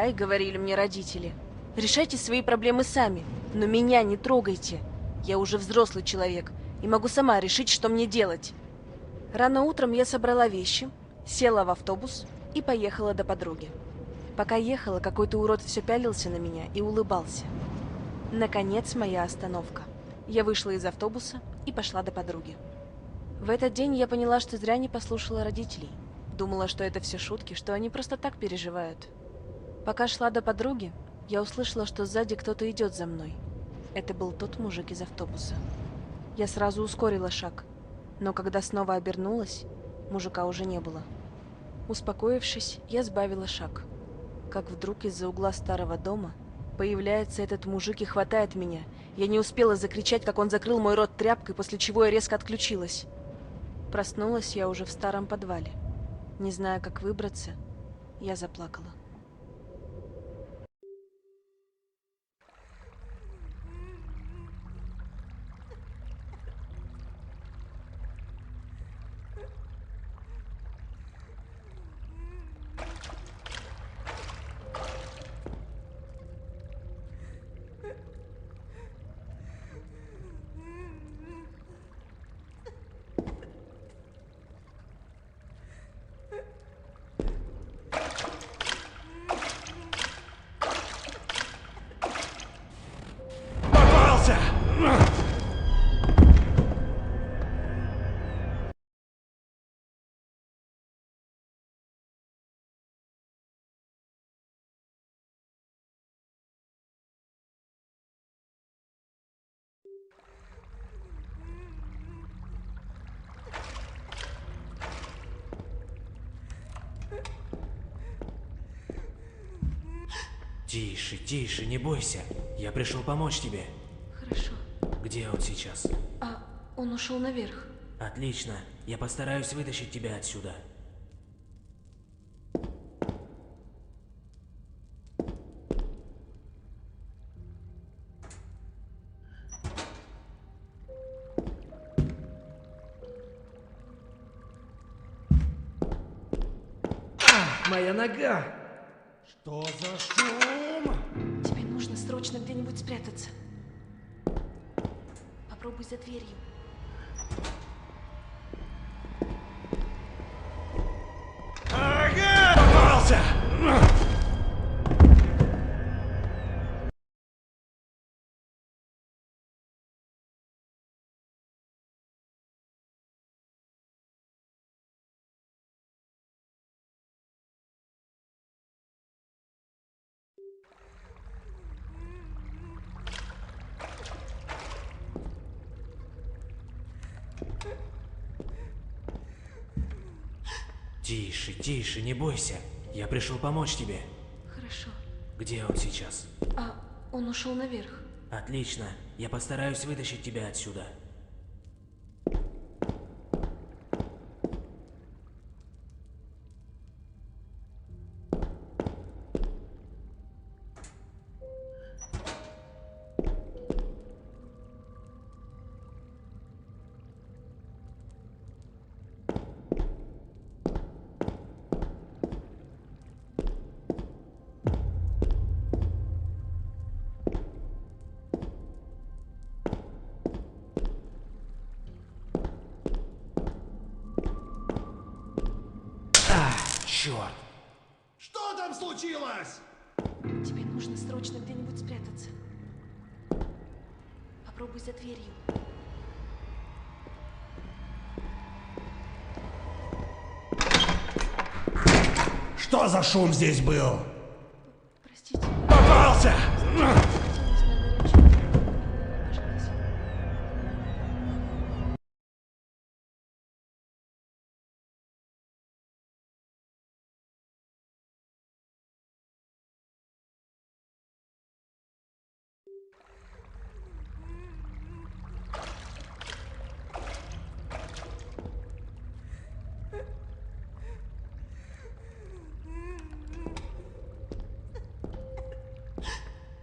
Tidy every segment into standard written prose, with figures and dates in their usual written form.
Решай, говорили мне родители. Решайте свои проблемы сами, но меня не трогайте. Я уже взрослый человек и могу сама решить, что мне делать. Рано утром я собрала вещи, села в автобус и поехала до подруги. Пока ехала, какой-то урод все пялился на меня и улыбался. Наконец, моя остановка. Я вышла из автобуса и пошла до подруги. В этот день я поняла, что зря не послушала родителей. Думала, что это все шутки, что они просто так переживают. Пока шла до подруги, я услышала, что сзади кто-то идет за мной. Это был тот мужик из автобуса. Я сразу ускорила шаг, но когда снова обернулась, мужика уже не было. Успокоившись, я сбавила шаг. Как вдруг из-за угла старого дома появляется этот мужик и хватает меня. Я не успела закричать, как он закрыл мой рот тряпкой, после чего я резко отключилась. Проснулась я уже в старом подвале. Не зная, как выбраться, я заплакала. Попался! Тише, тише, не бойся. Я пришел помочь тебе. Хорошо. Где он сейчас? А, он ушел наверх. Отлично. Я постараюсь вытащить тебя отсюда. Моя нога! Что за шум? Тебе нужно срочно где-нибудь спрятаться. Попробуй за дверью. Ага! Попался! Тише, тише, не бойся. Я пришел помочь тебе. Хорошо. Где он сейчас? А, он ушел наверх. Отлично. Я постараюсь вытащить тебя отсюда. Черт! Что там случилось? Тебе нужно срочно где-нибудь спрятаться. Попробуй за дверью. Что за шум здесь был? Простите. Попался! Хотелось на горячую. Пожалуйста.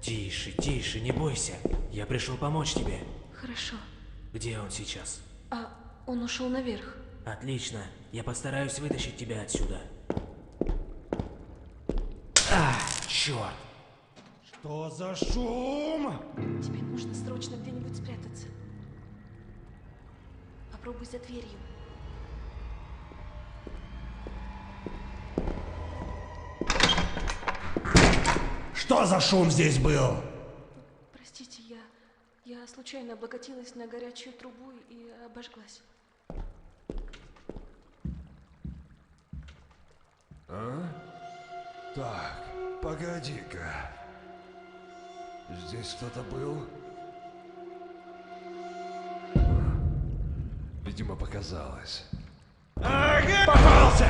Тише, тише, не бойся. Я пришел помочь тебе. Хорошо. Где он сейчас? А, он ушел наверх. Отлично. Я постараюсь вытащить тебя отсюда. черт! Что за шум? Тебе нужно срочно где-нибудь спрятаться. Попробуй за дверью. Что за шум здесь был? Простите, я случайно облокотилась на горячую трубу и обожглась. Так, погоди-ка. Здесь кто-то был? Видимо, показалось. Попался!